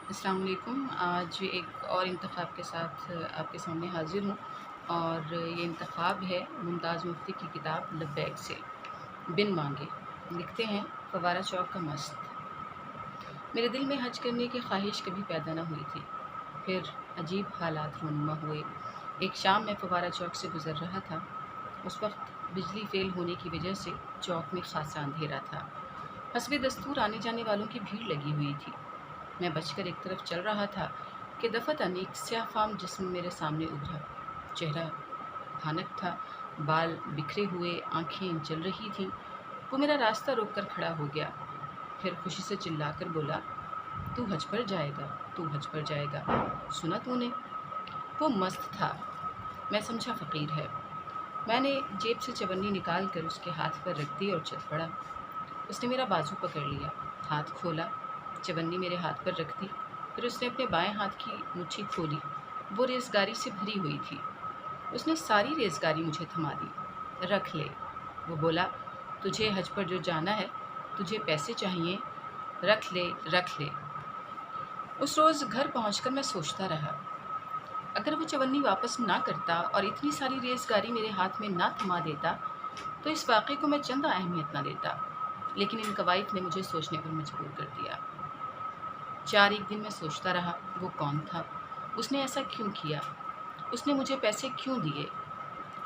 السلام علیکم۔ آج ایک اور انتخاب کے ساتھ آپ کے سامنے حاضر ہوں، اور یہ انتخاب ہے ممتاز مفتی کی کتاب لبیک سے۔ بن مانگے لکھتے ہیں فوارہ چوک کا مست۔ میرے دل میں حج کرنے کی خواہش کبھی پیدا نہ ہوئی تھی، پھر عجیب حالات رونما ہوئے۔ ایک شام میں فوارہ چوک سے گزر رہا تھا۔ اس وقت بجلی فیل ہونے کی وجہ سے چوک میں خاصا اندھیرا تھا۔ حسب دستور آنے جانے والوں کی بھیڑ لگی ہوئی تھی۔ میں بچ کر ایک طرف چل رہا تھا کہ دفتن ایک سیاہ فام جسم میرے سامنے ابھرا۔ چہرہ بھانک تھا، بال بکھرے ہوئے، آنکھیں جل رہی تھیں۔ وہ میرا راستہ روک کر کھڑا ہو گیا، پھر خوشی سے چلا کر بولا، تو حج پر جائے گا، تو حج پر جائے گا، سنا تو نے؟ وہ مست تھا، میں سمجھا فقیر ہے۔ میں نے جیب سے چونی نکال کر اس کے ہاتھ پر رکھ دی اور چل پڑا۔ اس نے میرا بازو پکڑ لیا، ہاتھ کھولا، چونی میرے ہاتھ پر رکھ دی، پھر اس نے اپنے بائیں ہاتھ کی مٹھی کھولی۔ وہ ریزگاری سے بھری ہوئی تھی۔ اس نے ساری ریزگاری مجھے تھما دی۔ رکھ لے، وہ بولا، تجھے حج پر جو جانا ہے، تجھے پیسے چاہیے، رکھ لے، رکھ لے۔ اس روز گھر پہنچ کر میں سوچتا رہا، اگر وہ چونی واپس نہ کرتا اور اتنی ساری ریزگاری میرے ہاتھ میں نہ تھما دیتا تو اس واقعے کو میں چندہ اہمیت نہ دیتا، لیکن ان قوائف نے مجھے سوچنے پر مجبور کر دیا۔ ایک دن میں سوچتا رہا، وہ کون تھا؟ اس نے ایسا کیوں کیا؟ اس نے مجھے پیسے کیوں دیے؟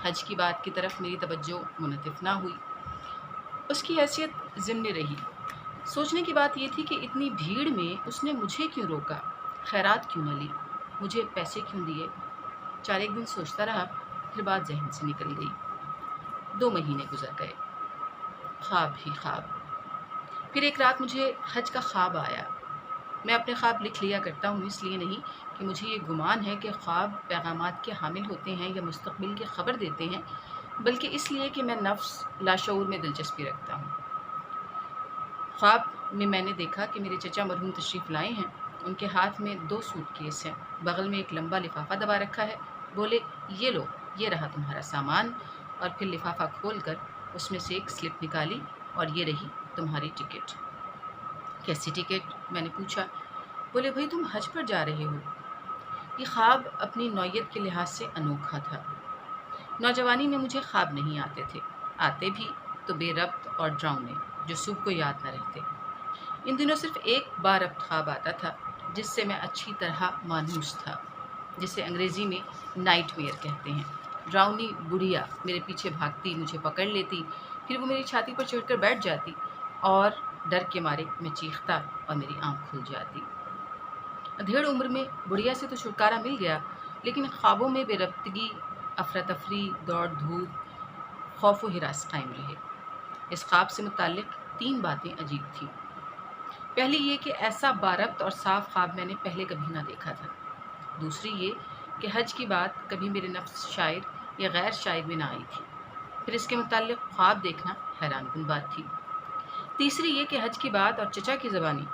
حج کی بات کی طرف میری توجہ منعطف نہ ہوئی، اس کی حیثیت ضمن رہی۔ سوچنے کی بات یہ تھی کہ اتنی بھیڑ میں اس نے مجھے کیوں روکا، خیرات کیوں نہ لی، مجھے پیسے کیوں دیے؟ ایک دن سوچتا رہا، پھر بات ذہن سے نکل گئی۔ 2 مہینے گزر گئے، خواب ہی خواب۔ پھر ایک رات مجھے حج کا خواب آیا۔ میں اپنے خواب لکھ لیا کرتا ہوں، اس لیے نہیں کہ مجھے یہ گمان ہے کہ خواب پیغامات کے حامل ہوتے ہیں یا مستقبل کی خبر دیتے ہیں، بلکہ اس لیے کہ میں نفس لاشعور میں دلچسپی رکھتا ہوں۔ خواب میں نے دیکھا کہ میرے چچا مرحوم تشریف لائے ہیں۔ ان کے ہاتھ میں 2 سوٹ کیس ہیں، بغل میں ایک لمبا لفافہ دبا رکھا ہے۔ بولے، یہ لو، یہ رہا تمہارا سامان، اور پھر لفافہ کھول کر اس میں سے ایک سلپ نکالی، اور یہ رہی تمہاری ٹکٹ۔ کیسی ٹکٹ؟ میں نے پوچھا۔ بولے، بھائی تم حج پر جا رہے ہو۔ یہ خواب اپنی نوعیت کے لحاظ سے انوکھا تھا۔ نوجوانی میں مجھے خواب نہیں آتے تھے، آتے بھی تو بے ربط اور ڈراؤنے، جو صبح کو یاد نہ رہتے۔ ان دنوں صرف ایک بار اب خواب آتا تھا جس سے میں اچھی طرح مانوس تھا، جسے انگریزی میں نائٹ میئر کہتے ہیں۔ ڈراؤنی بڑھیا میرے پیچھے بھاگتی، مجھے پکڑ لیتی، پھر وہ میری چھاتی پر چڑھ کر بیٹھ جاتی، اور ڈر کے مارے میں چیختا اور میری آنکھ کھل جاتی۔ ادھیڑ عمر میں بڑھیا سے تو چھٹکارا مل گیا، لیکن خوابوں میں بے ربطگی، افراتفری، دوڑ دھوپ، خوف و ہراس قائم رہے۔ اس خواب سے متعلق 3 باتیں عجیب تھیں۔ پہلی یہ کہ ایسا باربط اور صاف خواب میں نے پہلے کبھی نہ دیکھا تھا۔ دوسری یہ کہ حج کی بات کبھی میرے نفس شاعر یا غیر شاعر میں نہ آئی تھی۔ پھر اس کے متعلق خواب دیکھنا حیران کن بات تھی۔ تیسری یہ کہ حج کی بات اور چچا کی زبانی،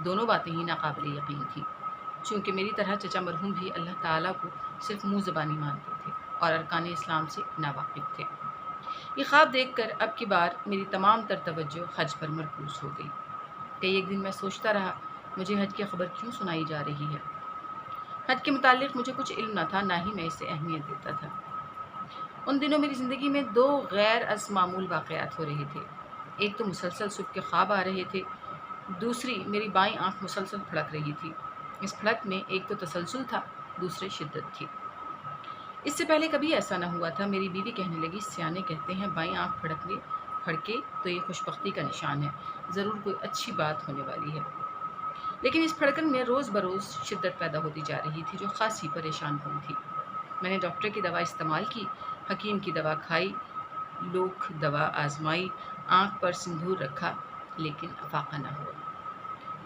دونوں باتیں ہی ناقابل یقین تھیں، چونکہ میری طرح چچا مرحوم بھی اللہ تعالیٰ کو صرف منہ زبانی مانتے تھے اور ارکان اسلام سے ناواقف تھے۔ یہ خواب دیکھ کر اب کی بار میری تمام تر توجہ حج پر مرکوز ہو گئی۔ ایک دن میں سوچتا رہا، مجھے حج کی خبر کیوں سنائی جا رہی ہے؟ حج کے متعلق مجھے کچھ علم نہ تھا، نہ ہی میں اسے اہمیت دیتا تھا۔ ان دنوں میری زندگی میں 2 غیر از معمول واقعات ہو رہے تھے۔ ایک تو مسلسل صبح کے خواب آ رہے تھے، دوسری میری بائیں آنکھ مسلسل پھڑک رہی تھی۔ اس پھڑک میں ایک تو تسلسل تھا، دوسرے شدت تھی۔ اس سے پہلے کبھی ایسا نہ ہوا تھا۔ میری بیوی کہنے لگی، سیانے کہتے ہیں بائیں آنکھ پھڑکے تو یہ خوشبختی کا نشان ہے، ضرور کوئی اچھی بات ہونے والی ہے۔ لیکن اس پھڑکن میں روز بروز شدت پیدا ہوتی جا رہی تھی، جو خاصی پریشان کن تھی۔ میں نے ڈاکٹر کی دوا استعمال کی، حکیم کی دوا کھائی، لوک دوا آزمائی، آنکھ پر سندور رکھا، لیکن افاقہ نہ ہوا۔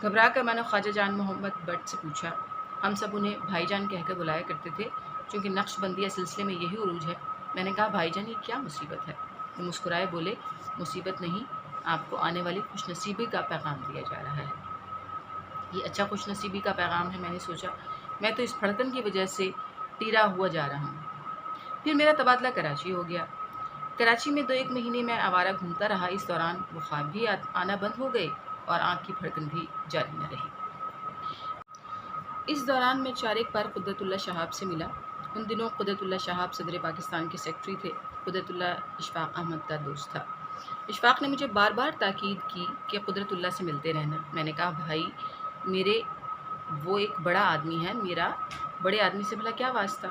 گھبرا کر میں نے خواجہ جان محمد بٹ سے پوچھا، ہم سب انہیں بھائی جان کہہ کر بلایا کرتے تھے، چونکہ نقش بندیہ سلسلے میں یہی عروج ہے۔ میں نے کہا، بھائی جان یہ کیا مصیبت ہے؟ وہ مسکرائے، بولے، مصیبت نہیں، آپ کو آنے والی خوش نصیبی کا پیغام دیا جا رہا ہے۔ یہ اچھا خوش نصیبی کا پیغام ہے، میں نے سوچا، میں تو اس پھڑکن کی وجہ سے ٹیرا ہوا جا رہا ہوں۔ پھر میرا تبادلہ کراچی ہو گیا۔ کراچی میں 2-1 مہینے میں آوارہ گھومتا رہا۔ اس دوران وہ خواب بھی آنا بند ہو گئے اور آنکھ کی پھڑکن بھی جاری نہ رہی۔ اس دوران میں 4 بار قدرت اللہ شہاب سے ملا۔ ان دنوں قدرت اللہ شہاب صدر پاکستان کے سیکرٹری تھے۔ قدرت اللہ اشفاق احمد کا دوست تھا۔ اشفاق نے مجھے بار بار تاکید کی کہ قدرت اللہ سے ملتے رہنا۔ میں نے کہا بھائی میرے وہ ایک بڑا آدمی ہے، میرا بڑے آدمی سے بھلا کیا واسطہ؟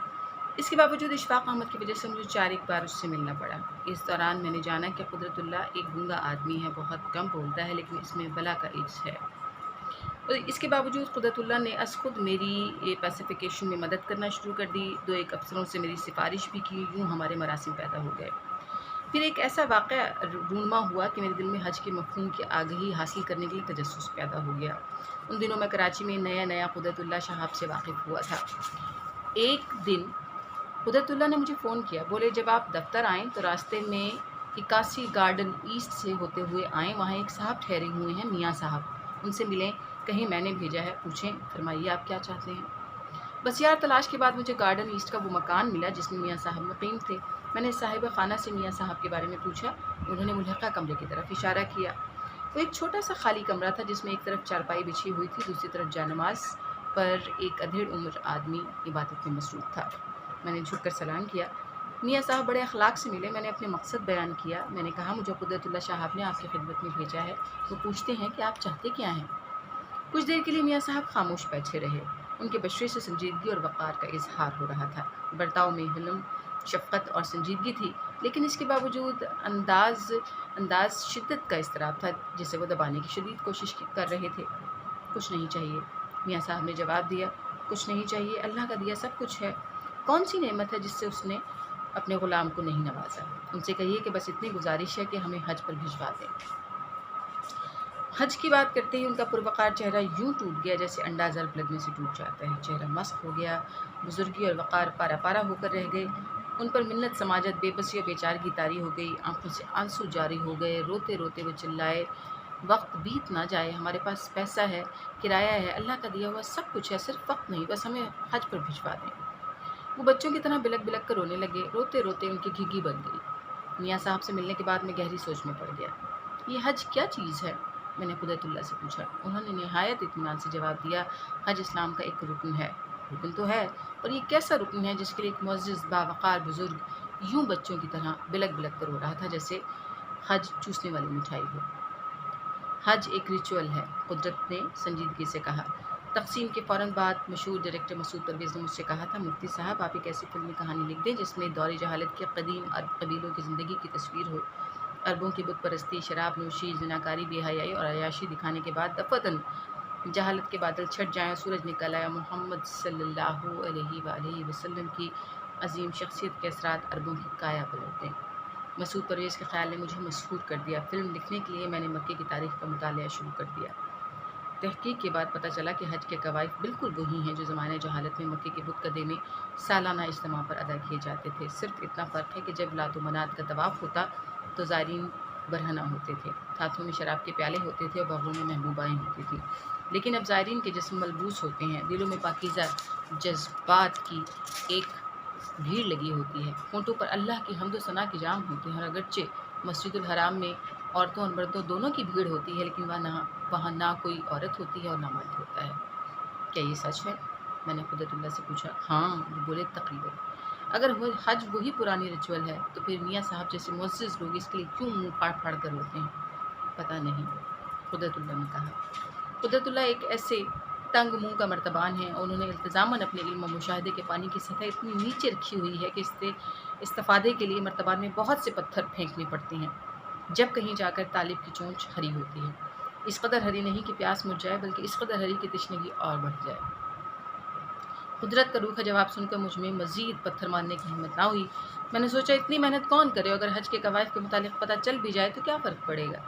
اس کے باوجود اشفاق احمد کی وجہ سے مجھے 4 بار اس سے ملنا پڑا۔ اس دوران میں نے جانا کہ قدرت اللہ ایک گونگا آدمی ہے، بہت کم بولتا ہے، لیکن اس میں بلا کا عز ہے۔ اور اس کے باوجود قدرت اللہ نے از خود میری پیسیفیکیشن میں مدد کرنا شروع کر دی۔ 2 افسروں سے میری سفارش بھی کی، یوں ہمارے مراسم پیدا ہو گئے۔ پھر ایک ایسا واقعہ رونما ہوا کہ میرے دل میں حج کے مفہوم کی آگہی حاصل کرنے کے لیے تجسس پیدا ہو گیا۔ ان دنوں میں کراچی میں نیا قدرت اللہ شہاب سے واقف ہوا تھا۔ ایک دن قدرت اللہ نے مجھے فون کیا، بولے جب آپ دفتر آئیں تو راستے میں 81 گارڈن ایسٹ سے ہوتے ہوئے آئیں، وہاں ایک صاحب ٹھہرے ہوئے ہیں، میاں صاحب، ان سے ملیں، کہیں میں نے بھیجا ہے، پوچھیں، فرمائیے آپ کیا چاہتے ہیں۔ بس یار تلاش کے بعد مجھے گارڈن ایسٹ کا وہ مکان ملا جس میں میاں صاحب مقیم تھے۔ میں نے صاحب خانہ سے میاں صاحب کے بارے میں پوچھا، انہوں نے ملحقہ کمرے کی طرف اشارہ کیا۔ وہ ایک چھوٹا سا خالی کمرہ تھا جس میں ایک طرف چارپائی بچھی ہوئی تھی، دوسری طرف جانماز پر ایک ادھیڑ عمر آدمی عبادت میں مصروف تھا۔ میں نے جھک کر سلام کیا۔ میاں صاحب بڑے اخلاق سے ملے، میں نے اپنے مقصد بیان کیا۔ میں نے کہا مجھے قدرت اللہ شہاب نے آپ کی خدمت میں بھیجا ہے، وہ پوچھتے ہیں کہ آپ چاہتے کیا ہیں۔ کچھ دیر کے لیے میاں صاحب خاموش بیٹھے رہے۔ ان کے بشرے سے سنجیدگی اور وقار کا اظہار ہو رہا تھا۔ برتاؤ میں حلم، شفقت اور سنجیدگی تھی، لیکن اس کے باوجود انداز شدت کا اضطراب تھا جسے وہ دبانے کی شدید کوشش کر رہے تھے۔ کچھ نہیں چاہیے، میاں صاحب نے جواب دیا، کچھ نہیں چاہیے، اللہ کا دیا سب کچھ ہے۔ کون سی نعمت ہے جس سے اس نے اپنے غلام کو نہیں نوازا؟ ان سے کہیے کہ بس اتنی گزارش ہے کہ ہمیں حج پر بھجوا دیں۔ حج کی بات کرتے ہی ان کا پروقار چہرہ یوں ٹوٹ گیا جیسے انڈا ضرب لگنے سے ٹوٹ جاتا ہے۔ چہرہ مسخ ہو گیا، بزرگی اور وقار پارا پارا ہو کر رہ گئے۔ ان پر منت سماجت، بے بسی اور بیچارگی طاری ہو گئی۔ آنکھوں سے آنسو جاری ہو گئے۔ روتے روتے وہ چلائے، وقت بیت نہ جائے، ہمارے پاس پیسہ ہے، کرایہ ہے، اللہ کا دیا ہوا سب کچھ ہے، صرف وقت نہیں، بس ہمیں حج پر بھجوا دیں۔ وہ بچوں کی طرح بلک بلک کر رونے لگے۔ روتے روتے ان کی گھگی بن گئی۔ میاں صاحب سے ملنے کے بعد میں گہری سوچ میں پڑ گیا۔ یہ حج کیا چیز ہے؟ میں نے قدرت اللہ سے پوچھا۔ انہوں نے نہایت اطمینان سے جواب دیا، حج اسلام کا ایک رکن ہے۔ رکن تو ہے، اور یہ کیسا رکن ہے جس کے لیے ایک معزز باوقار بزرگ یوں بچوں کی طرح بلک بلک کر رو رہا تھا جیسے حج چوسنے والی مٹھائی ہو۔ حج ایک ریچول ہے، قدرت نے سنجیدگی سے کہا۔ تقسیم کے فوراً بعد مشہور ڈائریکٹر مسعود پرویز نے مجھ سے کہا تھا، مفتی صاحب آپ ایک ایسی فلمی کہانی لکھ دیں جس میں دور جہالت کے قدیم عرب قبیلوں کی زندگی کی تصویر ہو۔ عربوں کی بت پرستی، شراب نوشی، زناکاری، بے حیائی اور عیاشی دکھانے کے بعد دفعتاً جہالت کے بادل چھٹ جائیں اور سورج نکل آئے، محمد صلی اللہ علیہ وآلہ وسلم کی عظیم شخصیت کے اثرات عربوں کی کایا پلٹ دیں۔ مسعود پرویز کے خیال نے مجھے مسحور کر دیا۔ فلم لکھنے کے لیے میں نے مکے کی تاریخ کا مطالعہ شروع کر دیا۔ تحقیق کے بعد پتہ چلا کہ حج کے قواعد بالکل وہی ہیں جو زمانۂ جہالت میں مکے کے بت قدے میں سالانہ اجتماع پر ادا کیے جاتے تھے۔ صرف اتنا فرق ہے کہ جب لات و منات کا طواف ہوتا تو زائرین برہنہ ہوتے تھے، ہاتھوں میں شراب کے پیالے ہوتے تھے اور باغوں میں محبوبائیں ہوتی تھیں۔ لیکن اب زائرین کے جسم ملبوس ہوتے ہیں، دلوں میں پاکیزہ جذبات کی ایک بھیڑ لگی ہوتی ہے، ہونٹوں پر اللہ کی حمد و ثنا کے جام ہوتے ہیں، اور اگرچہ مسجد الحرام میں عورتوں اور مردوں دونوں کی بھیڑ ہوتی ہے، لیکن وہاں نہ کوئی عورت ہوتی ہے اور نہ مرد ہوتا ہے۔ کیا یہ سچ ہے؟ میں نے قدرت اللہ سے پوچھا۔ ہاں، وہ بولے تقریباً۔ اگر حج وہی پرانی ریچول ہے تو پھر میاں صاحب جیسے معزز لوگ اس کے لیے کیوں منہ پھاڑ پھاڑ کر ہوتے ہیں؟ پتہ نہیں، قدرت اللہ نے کہا۔ قدرت اللہ ایک ایسے تنگ منہ کا مرتبان ہیں، اور انہوں نے التزاماً اپنے علم و مشاہدے کے پانی کی سطح اتنی نیچے رکھی ہوئی ہے کہ اس سے استفادے کے لیے مرتبان میں بہت سے پتھر پھینکنے پڑتے ہیں جب کہیں جا کر طالب کی چونچ ہری ہوتی ہے۔ اس قدر ہری نہیں کہ پیاس مٹ جائے، بلکہ اس قدر ہری کہ تشنگی اور بڑھ جائے۔ قدرت کا روکھا جواب سن کر مجھ میں مزید پتھر مارنے کی ہمت نہ ہوئی۔ میں نے سوچا اتنی محنت کون کرے، اگر حج کے قواعد کے متعلق پتہ چل بھی جائے تو کیا فرق پڑے گا۔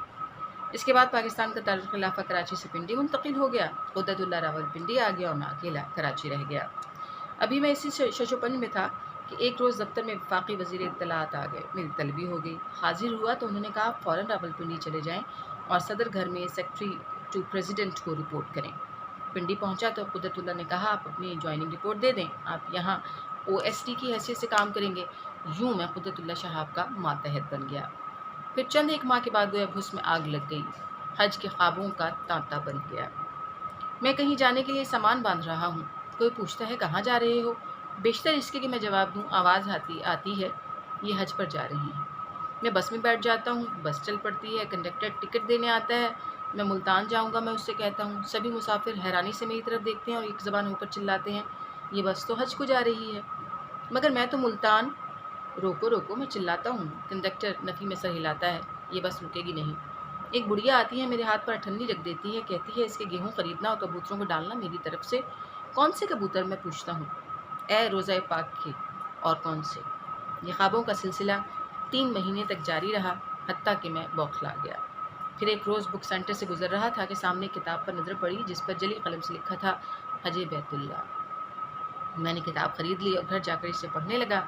اس کے بعد پاکستان کا دارالخلافہ کراچی سے پنڈی منتقل ہو گیا۔ قدرت اللہ راول پنڈی آ گیا اور میں اکیلا کراچی رہ گیا۔ ابھی میں اسی شش و پنج میں تھا کہ ایک روز دفتر میں وفاقی وزیر اطلاعات آ گئے۔ میری طلبی ہو گئی۔ حاضر ہوا تو انہوں نے کہا آپ فوراً راول پنڈی چلے جائیں اور صدر گھر میں سیکرٹری ٹو پریزیڈنٹ کو رپورٹ کریں۔ پنڈی پہنچا تو قدرت اللہ نے کہا آپ اپنی جوائننگ رپورٹ دے دیں، آپ یہاں OSD کی حیثیت سے کام کریں گے۔ یوں میں قدرت اللہ شہاب کا ماتحت بن گیا۔ پھر چند ایک ماہ کے بعد گویا بھس میں آگ لگ گئی، حج کے خوابوں کا تانتا بن گیا۔ میں کہیں جانے کے لیے سامان باندھ رہا ہوں۔ کوئی پوچھتا ہے کہاں جا رہے ہو؟ بیشتر اس کے کہ میں جواب دوں، آواز آتی ہے یہ حج پر جا رہی ہیں۔ میں بس میں بیٹھ جاتا ہوں، بس چل پڑتی ہے، کنڈکٹر ٹکٹ دینے آتا ہے، میں ملتان جاؤں گا، میں اس سے کہتا ہوں۔ سبھی مسافر حیرانی سے میری طرف دیکھتے ہیں اور ایک زبان ہو کر چلاتے ہیں، یہ بس تو حج کو جا رہی ہے۔ مگر میں تو ملتان۔ روکو روکو، میں چلاتا ہوں۔ کنڈکٹر نفی میں سر ہلاتا ہے، یہ بس رکے گی نہیں۔ ایک بڑھیا آتی ہے، میرے ہاتھ پر اٹھنی رکھ دیتی ہے، کہتی ہے اس کے گیہوں خریدنا اور کبوتروں کو ڈالنا میری طرف سے۔ کون سے کبوتر؟ میں پوچھتا ہوں۔ اے روزہ پاک کے، اور کون سے؟ یہ خوابوں کا سلسلہ 3 مہینے تک جاری رہا، حتیٰ کہ میں بوکھلا گیا۔ پھر ایک روز بک سینٹر سے گزر رہا تھا کہ سامنے کتاب پر نظر پڑی جس پر جلی قلم سے لکھا تھا حج بیت اللہ۔ میں نے کتاب خرید لی اور گھر جا کر اسے پڑھنے لگا۔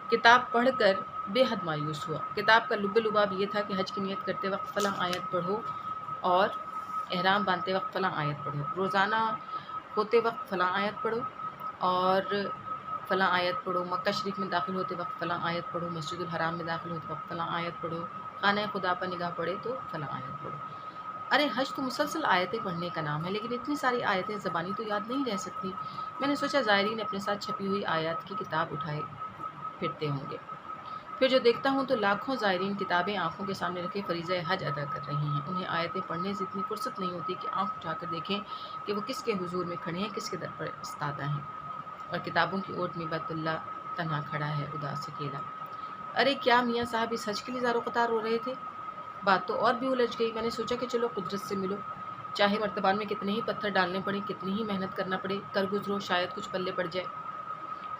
کتاب پڑھ کر بے حد مایوس ہوا۔ کتاب کا لب لباب یہ تھا کہ حج کی نیت کرتے وقت فلاں آیت پڑھو اور احرام باندھتے وقت فلاں آیت پڑھو، روزانہ ہوتے وقت فلاں آیت پڑھو اور فلاں آیت پڑھو، مکہ شریف میں داخل ہوتے وقت فلاں آیت پڑھو، مسجد الحرام میں داخل ہوتے وقت فلاں آیت پڑھو، خانہ خدا پر نگاہ پڑے تو فلاں آیت پڑھو۔ ارے حج تو مسلسل آیتیں پڑھنے کا نام ہے، لیکن اتنی ساری آیتیں زبانی تو یاد نہیں رہ سکتی۔ میں نے سوچا زائرین اپنے ساتھ چھپی ہوئی آیات کی کتاب اٹھائے پھرتے ہوں گے۔ پھر جو دیکھتا ہوں تو لاکھوں زائرین کتابیں آنکھوں کے سامنے رکھے فریضہ حج ادا کر رہے ہیں۔ انہیں آیتیں پڑھنے سے اتنی فرصت نہیں ہوتی کہ آنکھ اٹھا کر دیکھیں کہ وہ کس کے حضور میں کھڑے ہیں، کس کے در پر استادہ ہیں، اور کتابوں کی اوٹ میں بیت اللہ تنہا کھڑا ہے، اداس اکیلا۔ ارے کیا میاں صاحب اس حج کے لیے زار و قطار ہو رہے تھے؟ بات تو اور بھی الجھ گئی۔ میں نے سوچا کہ چلو قدرت سے ملو، چاہے مرتبان میں کتنے ہی پتھر ڈالنے پڑیں، کتنی ہی محنت کرنا پڑے، کر گزرو، شاید کچھ پلے پڑ جائے۔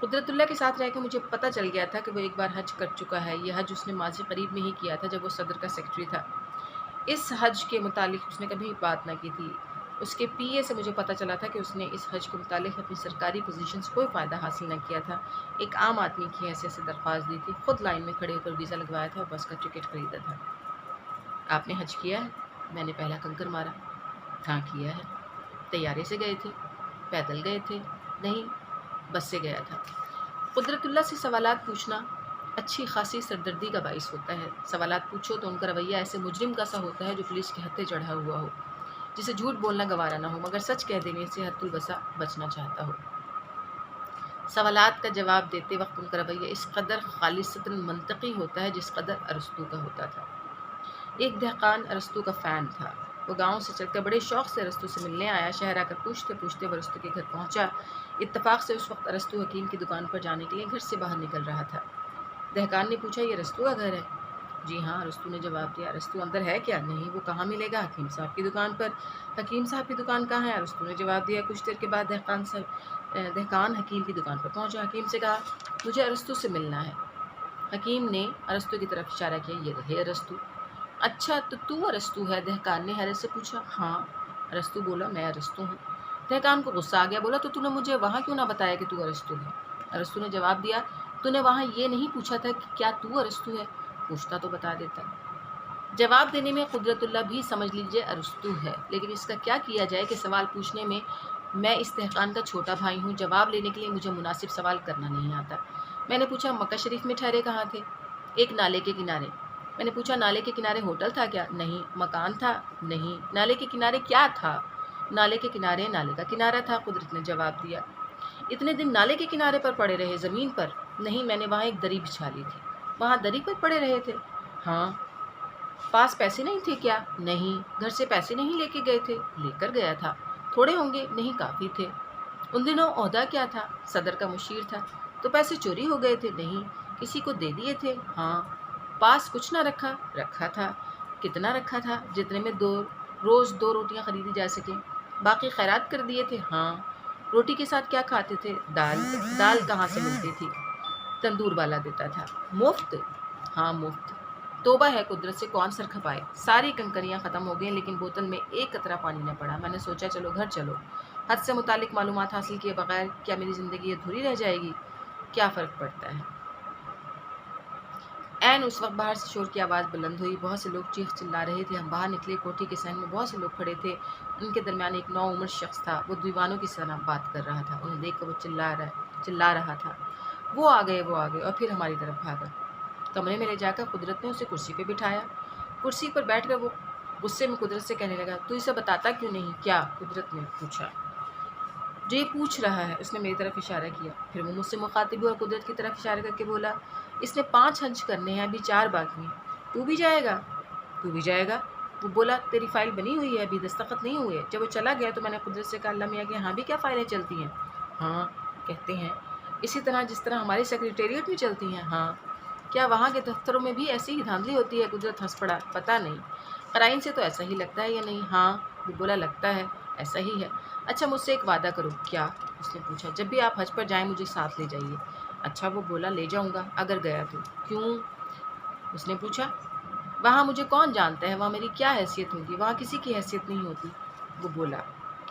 قدرت اللہ کے ساتھ رہ کے مجھے پتہ چل گیا تھا کہ وہ ایک بار حج کر چکا ہے۔ یہ حج اس نے ماضی قریب میں ہی کیا تھا جب وہ صدر کا سیکرٹری تھا۔ اس حج کے متعلق اس نے کبھی بات نہ کی تھی۔ اس کے پی اے سے مجھے پتہ چلا تھا کہ اس نے اس حج کے متعلق اپنی سرکاری پوزیشن سے کوئی فائدہ حاصل نہ کیا تھا، ایک عام آدمی کی حیثیت سے درخواست دی تھی، خود لائن میں کھڑے ہو کر ویزا لگوایا تھا اور بس کا ٹکٹ خریدا تھا۔ آپ نے حج کیا ہے؟ میں نے پہلا کنکر مارا۔ ہاں کیا ہے۔ طیارے سے گئے تھے؟ پیدل گئے تھے؟ نہیں، بس سے گیا تھا۔ قدرت اللہ سے سوالات پوچھنا اچھی خاصی سردردی کا باعث ہوتا ہے۔ سوالات پوچھو تو ان کا رویہ ایسے مجرم کا سا ہوتا ہے جو پولیس کے ہتھے چڑھا ہوا ہو، جسے جھوٹ بولنا گوارا نہ ہو مگر سچ کہہ دینے سے حد الوسع بچنا چاہتا ہو۔ سوالات کا جواب دیتے وقت ان کا رویہ اس قدر خالصتاً منطقی ہوتا ہے جس قدر ارسطو کا ہوتا تھا۔ ایک دہقان ارسطو کا فین تھا۔ وہ گاؤں سے چل کر بڑے شوق سے ارسطو سے ملنے آیا۔ شہر آ کر پوچھتے پوچھتے وہ ارسطو کے گھر پہنچا۔ اتفاق سے اس وقت ارسطو حکیم کی دکان پر جانے کے لیے گھر سے باہر نکل رہا تھا۔ دہقان نے پوچھا یہ ارسطو کا گھر ہے؟ جی ہاں، ارسطو نے جواب دیا۔ ارسطو اندر ہے کیا؟ نہیں، وہ کہاں ملے گا؟ حکیم صاحب کی دکان پر۔ حکیم صاحب کی دکان کہاں ہے؟ ارسطو نے جواب دیا۔ کچھ دیر کے بعد دہقان حکیم کی دکان پر پہنچا۔ حکیم سے کہا مجھے ارسطو سے ملنا ہے۔ حکیم نے ارسطو کی طرف اشارہ کیا، یہ رہے ارسطو۔ اچھا تو ارسطو ہے؟ دہقان نے حیرت سے پوچھا۔ ہاں، ارسطو بولا، میں ارسطو ہوں۔ دہقان کو غصہ آ گیا، بولا تو نے مجھے وہاں کیوں نہ بتایا کہ تو ارسطو ہے؟ ارسطو نے جواب دیا، تو نے وہاں یہ نہیں پوچھا تھا کہ کیا تو ارسطو ہے؟ پوچھتا تو بتا دیتا۔ جواب دینے میں قدرت اللہ بھی سمجھ لیجیے ارسطو ہے، لیکن اس کا کیا کیا جائے کہ سوال پوچھنے میں اس دہقان کا چھوٹا بھائی ہوں، جواب لینے کے لیے مجھے مناسب سوال کرنا نہیں آتا۔ میں نے پوچھا مکہ شریف میں ٹھہرے کہاں تھے؟ ایک نالے کے کنارے۔ میں نے پوچھا نالے کے کنارے ہوٹل تھا کیا؟ نہیں۔ مکان تھا؟ نہیں۔ نالے کے کنارے کیا تھا؟ نالے کے کنارے نالے کا کنارہ تھا، قدرت نے جواب دیا۔ اتنے دن نالے کے کنارے پر پڑے رہے، زمین پر؟ نہیں، میں نے وہاں ایک دری بچھا لی تھی۔ وہاں دری پر پڑے رہے تھے؟ ہاں۔ پاس پیسے نہیں تھے کیا؟ نہیں۔ گھر سے پیسے نہیں لے کے گئے تھے؟ لے کر گیا تھا۔ تھوڑے ہوں گے؟ نہیں، کافی تھے۔ ان دنوں عہدہ کیا تھا؟ صدر کا مشیر تھا۔ تو پیسے چوری ہو گئے تھے؟ نہیں۔ کسی کو دے دیے تھے؟ ہاں۔ پاس کچھ نہ رکھا؟ رکھا تھا۔ کتنا رکھا تھا؟ جتنے میں روز 2 روٹیاں خریدی جا سکیں۔ باقی خیرات کر دیے تھے؟ ہاں۔ روٹی کے ساتھ کیا کھاتے تھے؟ دال۔ دال کہاں سے ملتی تھی؟ تندور والا دیتا تھا۔ مفت؟ ہاں مفت۔ توبہ ہے قدرت سے، کون سر کھپائے۔ ساری کنکریاں ختم ہو گئیں لیکن بوتل میں ایک قطرہ پانی نہ پڑا۔ میں نے سوچا چلو گھر چلو، حج سے متعلق معلومات حاصل کیے بغیر کیا میری زندگی ادھوری رہ جائے گی؟ کیا فرق پڑتا ہے؟ عین اس وقت باہر سے شور کی آواز بلند ہوئی، بہت سے لوگ چیخ چلا رہے تھے۔ ہم باہر نکلے، کوٹھی کے صحن میں بہت سے لوگ کھڑے تھے، ان کے درمیان ایک نوعمر شخص تھا۔ وہ دیوانوں کی طرح بات کر رہا تھا، انہیں دیکھ کر وہ چلا رہا تھا، وہ آ گئے اور پھر ہماری طرف بھاگا۔ کمرے میں لے جا کر قدرت نے اسے کرسی پہ بٹھایا۔ کرسی پر بیٹھ کر وہ غصے میں قدرت سے کہنے لگا، تو اسے بتاتا کیوں نہیں؟ کیا؟ قدرت نے پوچھا۔ جو یہ پوچھ رہا ہے، اس نے میری طرف اشارہ کیا، پھر وہ مجھ سے مخاطب ہوا اور قدرت کی طرف اشارہ کر کے بولا، اس نے 5 حج کرنے ہیں، ابھی 4 باقی ہیں، تو بھی جائے گا؟ تو بھی جائے گا؟ وہ بولا تیری فائل بنی ہوئی ہے، ابھی دستخط نہیں ہوئے۔ جب وہ چلا گیا تو میں نے قدرت سے کہا، اللہ میاں کہ ہاں بھی کیا فائلیں چلتی ہیں؟ ہاں کہتے ہیں، اسی طرح جس طرح ہماری سیکریٹریٹ میں چلتی ہیں؟ ہاں۔ کیا وہاں کے دفتروں میں بھی ایسی ہی دھاندلی ہوتی ہے؟ قدرت ہنس پڑا، پتہ نہیں، قرائن سے تو ایسا ہی لگتا ہے یا نہیں؟ ہاں۔ وہ بولا لگتا ہے ایسا ہی ہے۔ اچھا مجھ سے ایک وعدہ کرو۔ کیا؟ اس نے پوچھا۔ جب بھی آپ حج پر جائیں مجھے ساتھ لے جائیے۔ اچھا، وہ بولا لے جاؤں گا اگر گیا تو۔ کیوں؟ اس نے پوچھا۔ وہاں مجھے کون جانتا ہے، وہاں میری کیا حیثیت ہوگی؟ وہاں کسی کی حیثیت نہیں ہوتی۔ وہ بولا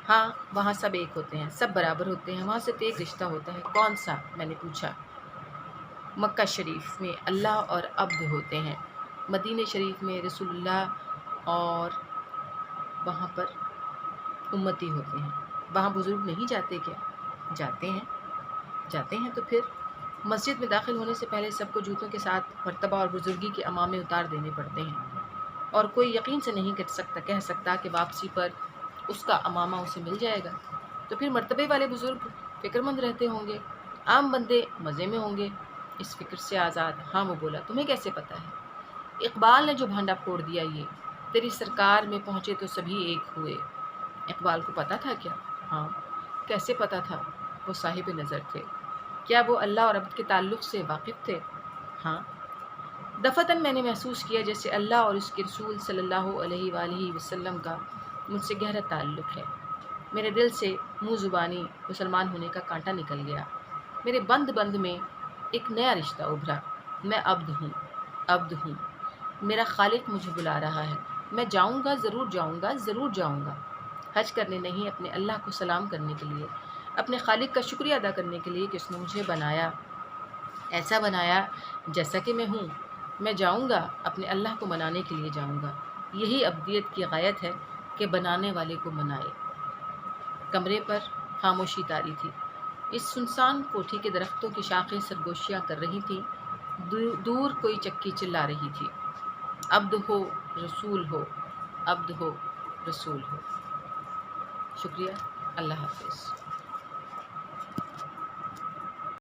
ہاں وہاں سب ایک ہوتے ہیں، سب برابر ہوتے ہیں، وہاں صرف ایک رشتہ ہوتا ہے۔ کون سا؟ میں نے پوچھا۔ مکہ شریف میں اللہ اور عبد ہوتے ہیں، مدینہ شریف میں رسول اللہ اور وہاں پر امتی ہوتے ہیں۔ وہاں بزرگ نہیں جاتے کیا؟ جاتے ہیں۔ جاتے ہیں تو پھر مسجد میں داخل ہونے سے پہلے سب کو جوتوں کے ساتھ مرتبہ اور بزرگی کے امامے اتار دینے پڑتے ہیں، اور کوئی یقین سے نہیں کہہ سکتا کہ واپسی پر اس کا امامہ اسے مل جائے گا۔ تو پھر مرتبے والے بزرگ فکر مند رہتے ہوں گے، عام بندے مزے میں ہوں گے، اس فکر سے آزاد۔ ہاں وہ بولا تمہیں کیسے پتہ ہے؟ اقبال نے جو بھانڈا پھوڑ دیا، یہ تیری سرکار میں پہنچے تو سبھی ایک ہوئے۔ اقبال کو پتہ تھا کیا؟ ہاں۔ کیسے پتہ تھا؟ وہ صاحب نظر تھے۔ کیا وہ اللہ اور عبد کے تعلق سے واقف تھے؟ ہاں۔ دفعتاً میں نے محسوس کیا جیسے اللہ اور اس کے رسول صلی اللہ علیہ وآلہ وسلم کا مجھ سے گہرا تعلق ہے۔ میرے دل سے منہ زبانی مسلمان ہونے کا کانٹا نکل گیا۔ میرے بند میں ایک نیا رشتہ ابھرا۔ میں عبد ہوں، عبد ہوں۔ میرا خالق مجھے بلا رہا ہے۔ میں جاؤں گا، ضرور جاؤں گا، ضرور جاؤں گا۔ حج کرنے نہیں، اپنے اللہ کو سلام کرنے کے لیے، اپنے خالق کا شکریہ ادا کرنے کے لیے کہ اس نے مجھے بنایا، ایسا بنایا جیسا کہ میں ہوں۔ میں جاؤں گا، اپنے اللہ کو منانے کے لیے جاؤں گا۔ یہی عبدیت کی غایت ہے کہ بنانے والے کو منائے۔ کمرے پر خاموشی طاری تھی۔ اس سنسان کوٹھی کے درختوں کی شاخیں سرگوشیاں کر رہی تھیں، دور کوئی چکی چلا رہی تھی، عبد ہو رسول ہو، عبد ہو رسول ہو۔ شکریہ، اللہ حافظ۔